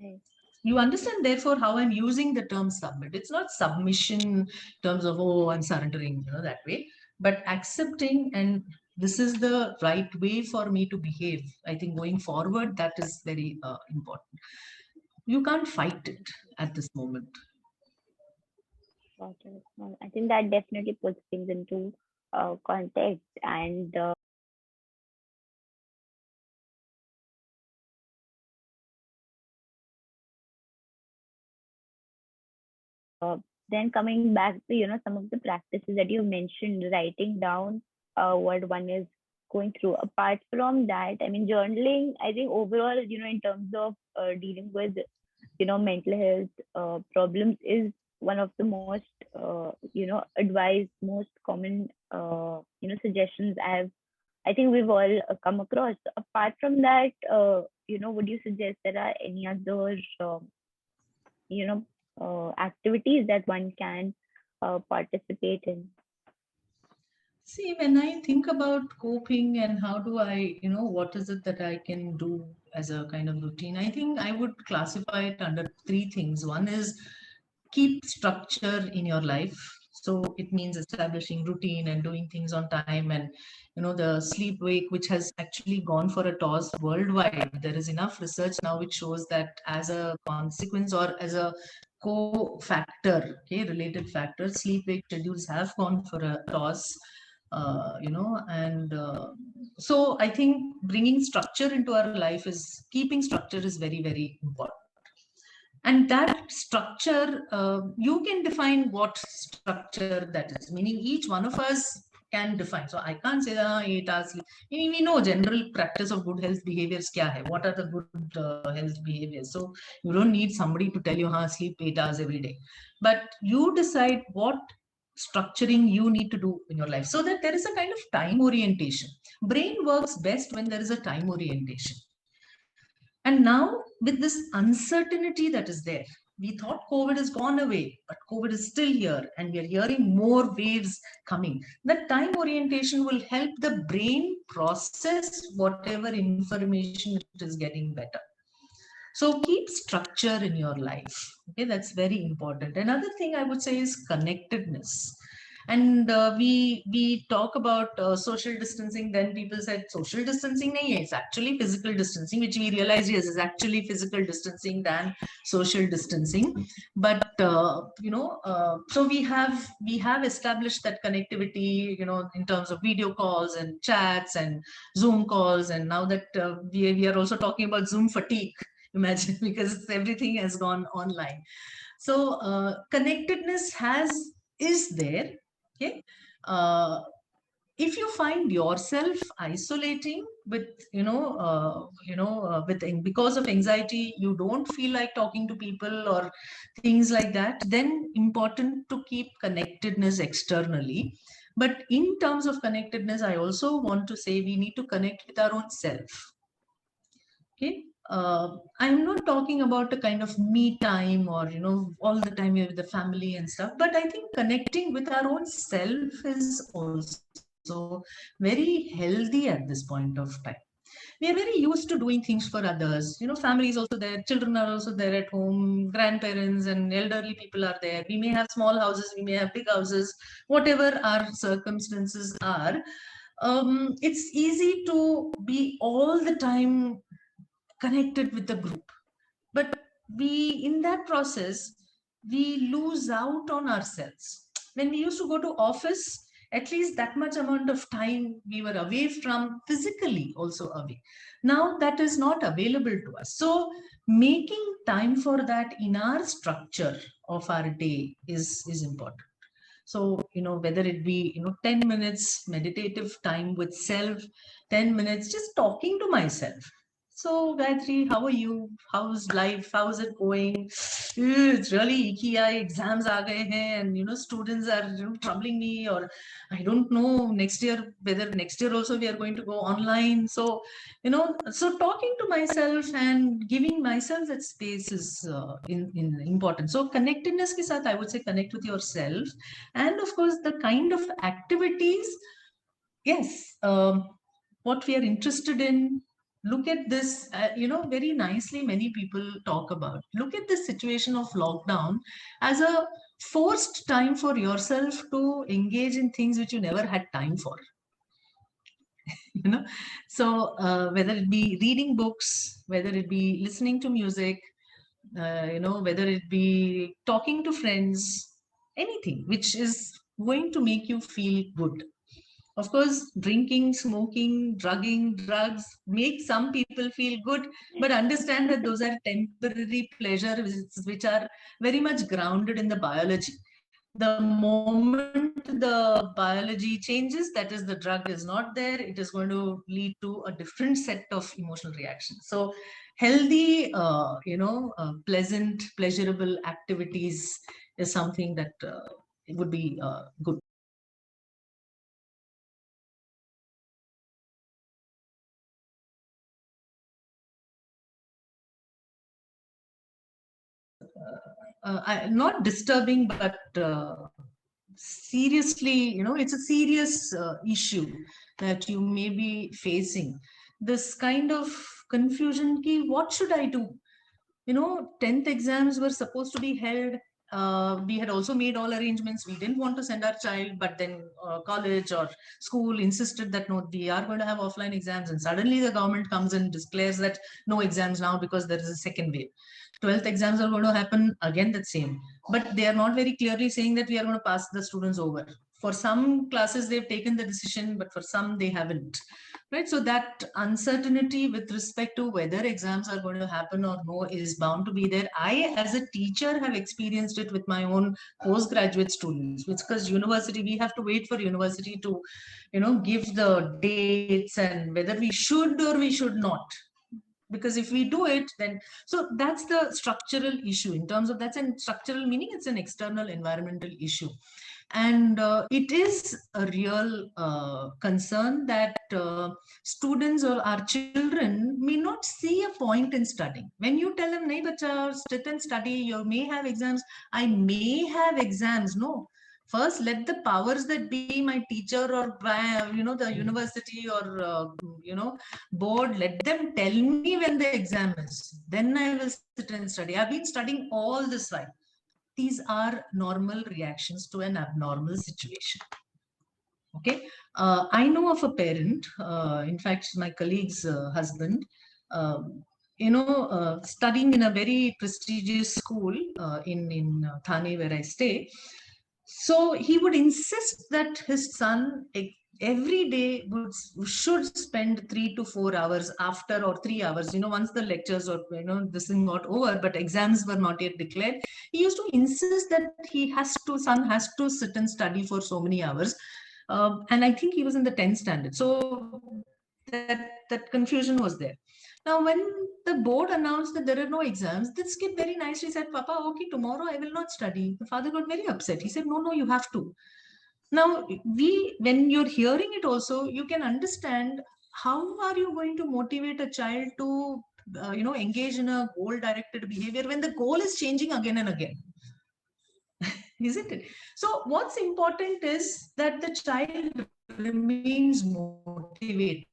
Right. You understand, therefore, how I'm using the term submit. It's not submission in terms of, oh, I'm surrendering, that way, but accepting, and this is the right way for me to behave. I think going forward, that is very important. You can't fight it at this moment. Got it. Well, I think that definitely puts things into context. And then coming back to, some of the practices that you mentioned, writing down what one is going through. Apart from that, I mean, journaling, I think overall, in terms of dealing with, mental health problems is one of the most, advised, most common, suggestions I think we've all come across. Apart from that, would you suggest there are any other, you know, activities that one can participate in? See, when I think about coping and how do I, what is it that I can do as a kind of routine, I think I would classify it under three things. One is keep structure in your life. So it means establishing routine and doing things on time, and the sleep wake, which has actually gone for a toss worldwide. There is enough research now which shows that as a consequence or as a co-factor, okay, related factor, sleep wake schedules have gone for a toss. So I think bringing structure into our life is keeping structure is very, very important. And that structure, you can define what structure that is, meaning each one of us can define. So I can't say that 8 hours sleep. We know general practice of good health behaviors kya hai. What are the good health behaviors? So you don't need somebody to tell you, sleep 8 hours every day. But you decide what structuring you need to do in your life so that there is a kind of time orientation. Brain works best when there is a time orientation. And now, with this uncertainty that is there, we thought COVID has gone away, but COVID is still here, and we are hearing more waves coming. That time orientation will help the brain process whatever information it is getting better. So keep structure in your life. Okay, that's very important. Another thing I would say is connectedness. And we talk about social distancing. Then people said social distancing nahi hai, it's actually physical distancing, which we realized yes, is actually physical distancing than social distancing. But so we have established that connectivity, in terms of video calls and chats and Zoom calls, and now that we are also talking about Zoom fatigue. Imagine, because everything has gone online. So connectedness is there. Okay. If you find yourself isolating with because of anxiety, you don't feel like talking to people or things like that, then important to keep connectedness externally. But in terms of connectedness, I also want to say we need to connect with our own self. Okay. I'm not talking about a kind of me time or, all the time with the family and stuff, but I think connecting with our own self is also very healthy at this point of time. We are very used to doing things for others. Family is also there, children are also there at home, grandparents and elderly people are there. We may have small houses, we may have big houses, whatever our circumstances are. It's easy to be all the time connected with the group, but in that process we lose out on ourselves. When we used to go to office, At least that much amount of time we were away from, physically also away. Now that is not available to us. So making time for that in our structure of our day is important. So, whether it be, 10 minutes meditative time with self, 10 minutes just talking to myself. So, Gayatri, how are you? How's life? How's it going? It's really icky. Exams are gaye hain, and students are troubling me, or I don't know next year whether next year also we are going to go online. So, so talking to myself and giving myself that space is in important. So, connectedness ke sath, I would say connect with yourself, and of course the kind of activities, yes, what we are interested in. Look at this, very nicely many people talk about, look at the situation of lockdown as a forced time for yourself to engage in things which you never had time for. So whether it be reading books, whether it be listening to music, whether it be talking to friends, anything which is going to make you feel good. Of course, drinking, smoking, drugs make some people feel good, but understand that those are temporary pleasures which are very much grounded in the biology. The moment the biology changes, that is, the drug is not there, it is going to lead to a different set of emotional reactions. So healthy, pleasant, pleasurable activities is something that would be good. Not disturbing, but seriously, it's a serious issue that you may be facing. This kind of confusion, ki, what should I do? 10th exams were supposed to be held. We had also made all arrangements. We didn't want to send our child, but then college or school insisted that no, we are going to have offline exams. And suddenly the government comes and declares that no exams now because there is a second wave. 12th exams are going to happen again, the same. But they are not very clearly saying that we are going to pass the students over. For some classes, they've taken the decision, but for some, they haven't. Right. So that uncertainty with respect to whether exams are going to happen or no is bound to be there. I, as a teacher, have experienced it with my own postgraduate students, because university, we have to wait for university to, give the dates and whether we should or we should not. Because if we do it, then, so that's the structural issue. In terms of, that's a structural meaning, it's an external environmental issue. And it is a real concern that students or our children may not see a point in studying. When you tell them, nahi bacha, sit and study, you may have exams. I may have exams. No. First, let the powers that be, my teacher or the university or board, let them tell me when the exam is. Then I will sit and study. I've been studying all this while. These are normal reactions to an abnormal situation. Okay. I know of a parent, in fact, my colleague's husband, studying in a very prestigious school in Thane, where I stay. So he would insist that his son every day should spend 3 to 4 hours after, or 3 hours, once the lectures or, this thing got over, but exams were not yet declared. He used to insist that son has to sit and study for so many hours. And I think he was in the 10th standard. So that confusion was there. Now, when the board announced that there are no exams, this kid very nicely said, Papa, okay, tomorrow I will not study. The father got very upset. He said, no, you have to. Now, when you're hearing it also, you can understand how are you going to motivate a child to, engage in a goal-directed behavior when the goal is changing again and again. Isn't it? So what's important is that the child remains motivated.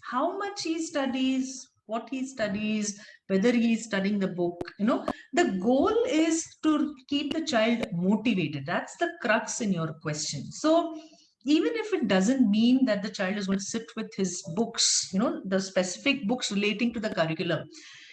How much he studies, what he studies, whether he is studying the book, the goal is to keep the child motivated. That's the crux in your question. So even if it doesn't mean that the child is going to sit with his books, the specific books relating to the curriculum,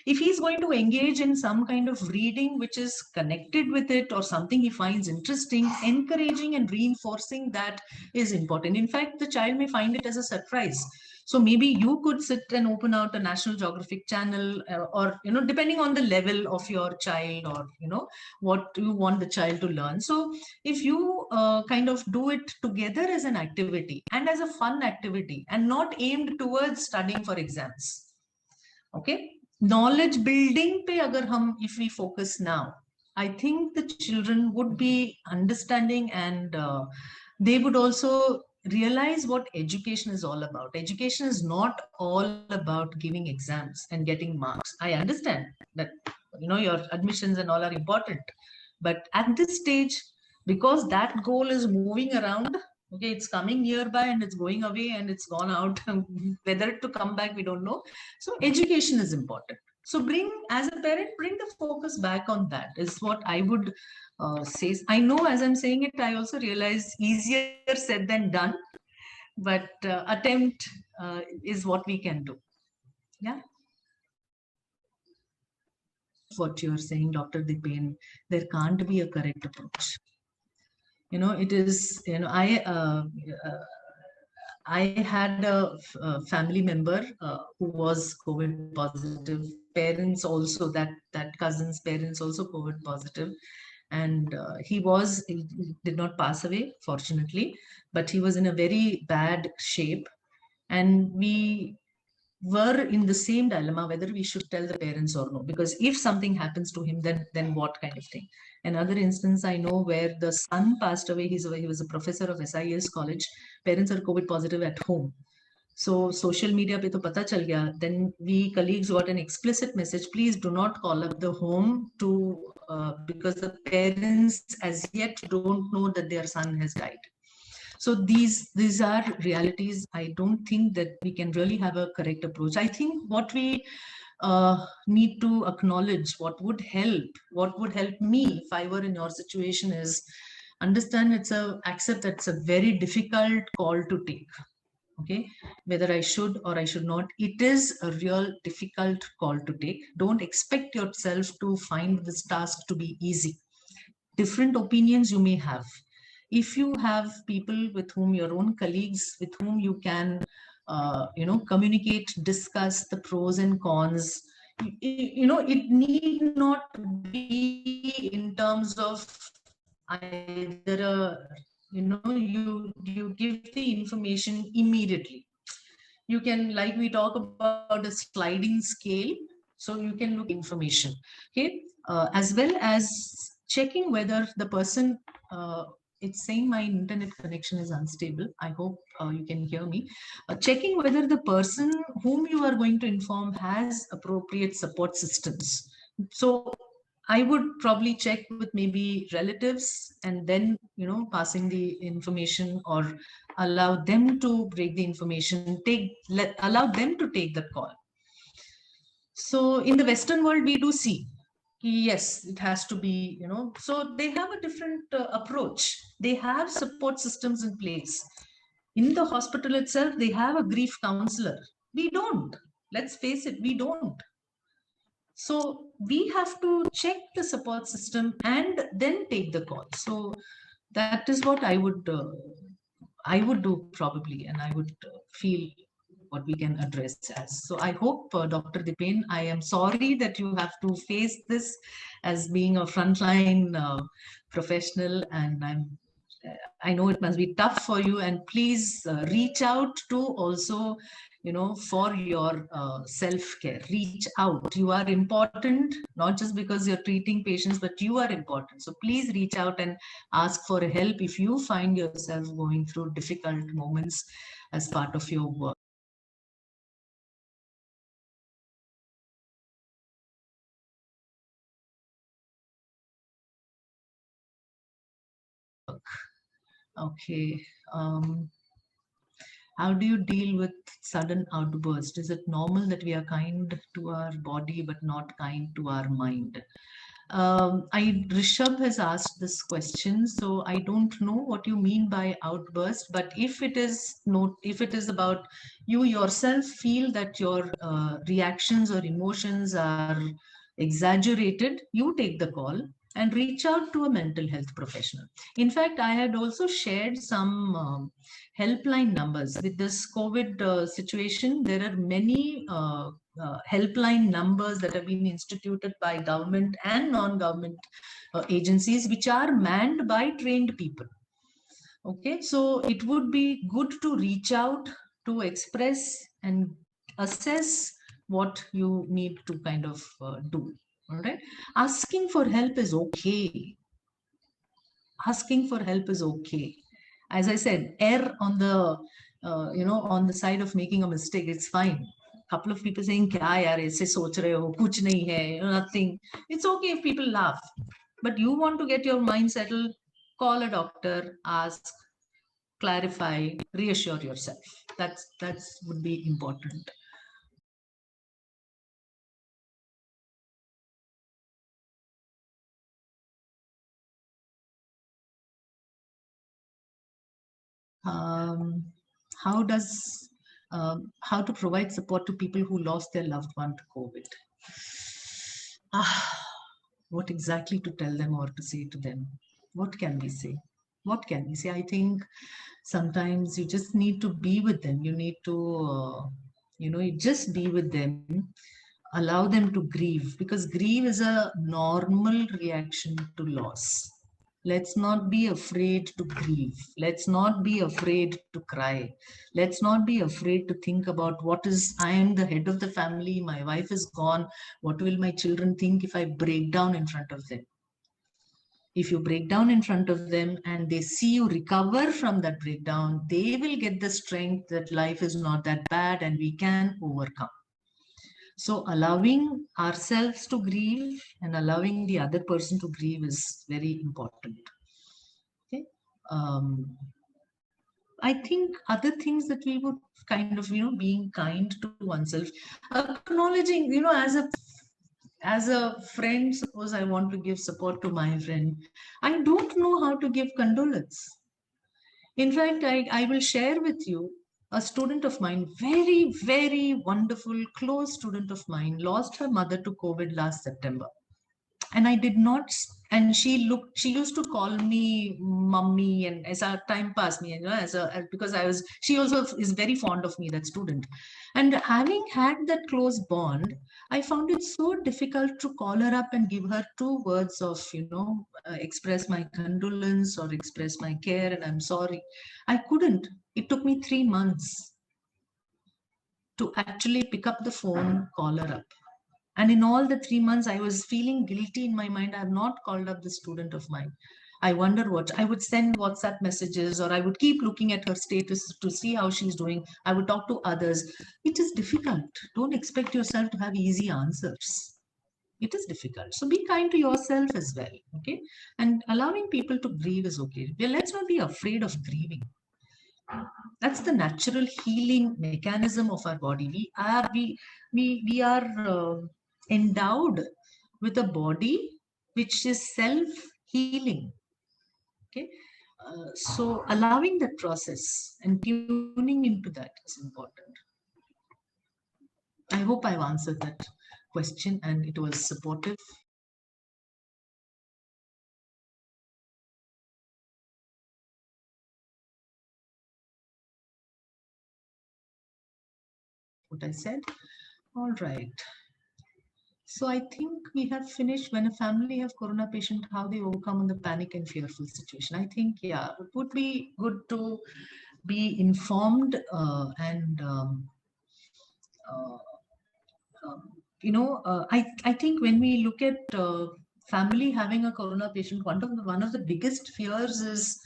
If he's going to engage in some kind of reading which is connected with it, or something he finds interesting, encouraging and reinforcing that is important. In fact, the child may find it as a surprise. So maybe you could sit and open out a National Geographic channel, or, you know, depending on the level of your child, or, you know, what you want the child to learn. So if you kind of do it together as an activity and as a fun activity, and not aimed towards studying for exams. Okay, knowledge building pe agar if we focus now, I think the children would be understanding, and they would also realize what education is all about. Education is not all about giving exams and getting marks. I understand that, you know, your admissions and all are important, but at this stage, because that goal is moving around, okay, it's coming nearby and it's going away and it's gone out, whether to come back, we don't know. So education is important. So bring, as a parent, bring the focus back on that, is what I would say. I know as I'm saying it, I also realize easier said than done, but attempt is what we can do. Yeah. What you're saying, Dr. Dipen, there can't be a correct approach. You know, it is, you know, I had a family member who was COVID positive. Parents also, that cousin's parents also COVID positive, and he did not pass away, fortunately, but he was in a very bad shape, and we were in the same dilemma whether we should tell the parents or no, because if something happens to him, then what kind of thing. Another instance I know where the son passed away. He was a professor of SIS college. Parents are COVID positive at home. So social media pe to pata chal gaya. Then we colleagues got an explicit message: please do not call up the home because the parents as yet don't know that their son has died. So these are realities. I don't think that we can really have a correct approach. I think what we need to acknowledge, what would help me if I were in your situation, is understand accept that's a very difficult call to take. Okay, whether I should or I should not, it is a real difficult call to take. Don't expect yourself to find this task to be easy. Different opinions you may have. If you have people with whom, your own colleagues with whom you can communicate, discuss the pros and cons, it need not be in terms of either you give the information immediately. You can, like we talk about a sliding scale, so you can look information, okay, as well as checking whether the person, it's saying my internet connection is unstable. I hope you can hear me. Checking whether the person whom you are going to inform has appropriate support systems. So I would probably check with maybe relatives, and then, passing the information, or allow them to break the information, allow them to take the call. So in the Western world, we do see, yes, it has to be, so they have a different approach. They have support systems in place. In the hospital itself, they have a grief counselor. We don't. Let's face it, we don't. So we have to check the support system and then take the call. So that is what I would do probably, and I would feel what we can address as. So I hope, Dr. Dipen, I am sorry that you have to face this as being a frontline professional, and I know it must be tough for you, and please reach out to also, for your self-care. Reach out. You are important, not just because you're treating patients, but you are important. So please reach out and ask for help if you find yourself going through difficult moments as part of your work. Okay. How do you deal with sudden outbursts? Is it normal that we are kind to our body but not kind to our mind? Rishabh has asked this question, so I don't know what you mean by outburst. But if it is about you yourself feel that your reactions or emotions are exaggerated, you take the call and reach out to a mental health professional. In fact, I had also shared some helpline numbers with this COVID situation. There are many helpline numbers that have been instituted by government and non-government agencies, which are manned by trained people. Okay, so it would be good to reach out to express and assess what you need to kind of do. All right, asking for help is okay. Asking for help is okay. As I said, err on the on the side of making a mistake. It's fine. Couple of people saying kya yaar aise soch rahe ho, kuch nahi hai, nothing. It's okay if people laugh, but you want to get your mind settled, call a doctor, ask, clarify, reassure yourself. That's would be important. How to provide support to people who lost their loved one to COVID? What exactly to tell them or to say to them? What can we say? What can we say? I think sometimes you just need to be with them. You need to, you just be with them, allow them to grieve, because grief is a normal reaction to loss. Let's not be afraid to grieve. Let's not be afraid to cry. Let's not be afraid to think about I am the head of the family, my wife is gone. What will my children think if I break down in front of them? If you break down in front of them and they see you recover from that breakdown, they will get the strength that life is not that bad and we can overcome. So allowing ourselves to grieve and allowing the other person to grieve is very important. Okay. I think other things that we would kind of, being kind to oneself, acknowledging, as a friend, suppose I want to give support to my friend, I don't know how to give condolence. In fact, I will share with you a student of mine, very, very wonderful, close student of mine, lost her mother to COVID last September. And I did not, and she used to call me mummy, and as our time passed me, because she also is very fond of me, that student. And having had that close bond, I found it so difficult to call her up and give her 2 words of, express my condolence or express my care and I'm sorry. I couldn't. It took me 3 months to actually pick up the phone, call her up. And in all the 3 months, I was feeling guilty in my mind. I have not called up the student of mine. I wonder what I would send WhatsApp messages, or I would keep looking at her status to see how she's doing. I would talk to others. It is difficult. Don't expect yourself to have easy answers. It is difficult. So be kind to yourself as well. Okay. And allowing people to grieve is okay. Well, let's not be afraid of grieving. That's the natural healing mechanism of our body. We are endowed with a body which is self-healing. Okay, so allowing that process and tuning into that is important. I hope I've answered that question and it was supportive. What I said. All right. So I think we have finished. When a family have corona patient, how they overcome the panic and fearful situation. I think, yeah, it would be good to be informed and I think when we look at family having a corona patient, one of the biggest fears is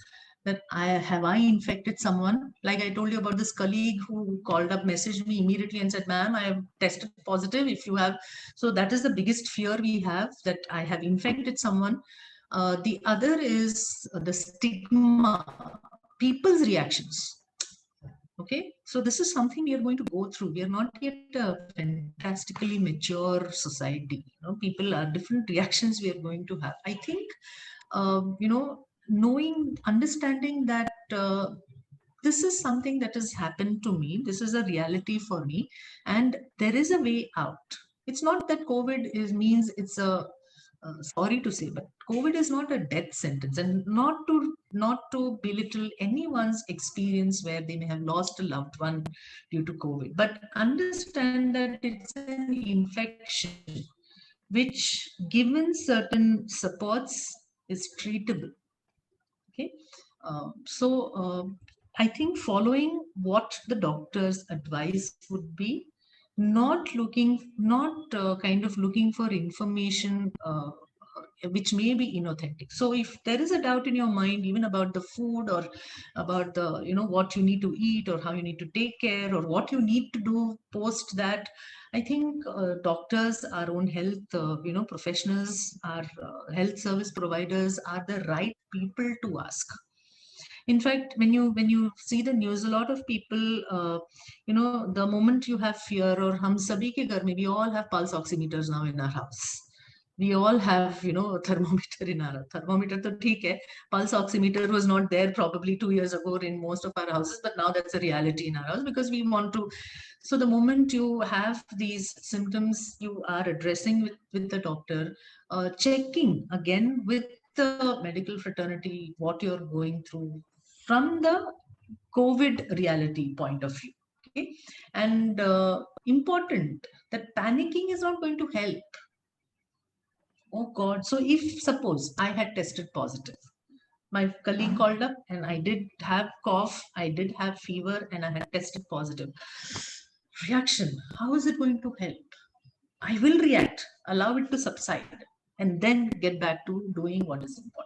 that I infected someone. Like I told you about this colleague who called up, messaged me immediately and said, ma'am, I have tested positive. If you have, so that is the biggest fear we have, that I have infected someone. The other is the stigma, people's reactions. Okay, So this is something we are going to go through. We are not yet a fantastically mature society. People are different reactions we are going to have. I think, understanding that this is something that has happened to me. This is a reality for me, and there is a way out. It's not that COVID means it's a sorry to say, but COVID is not a death sentence, and not to belittle anyone's experience where they may have lost a loved one due to COVID, but understand that it's an infection which, given certain supports, is treatable. Okay, I think following what the doctor's advice would be, not kind of looking for information which may be inauthentic. So if there is a doubt in your mind, even about the food, or about the, what you need to eat, or how you need to take care, or what you need to do post that, I think doctors, our own health, professionals, our health service providers are the right people to ask. In fact, when you see the news, a lot of people, the moment you have fear, or hum sabhi ke ghar mein, we all have pulse oximeters now in our house. We all have, a thermometer in our thermometer. To theek hai, pulse oximeter was not there probably 2 years ago in most of our houses, but now that's a reality in our house, because we want to. So the moment you have these symptoms, you are addressing with the doctor, checking again with the medical fraternity what you're going through from the COVID reality point of view. Okay, and important that panicking is not going to help. Oh God! So if suppose I had tested positive, my colleague called up and I did have cough, I did have fever, and I had tested positive. Reaction: how is it going to help? I will react, allow it to subside, and then get back to doing what is important.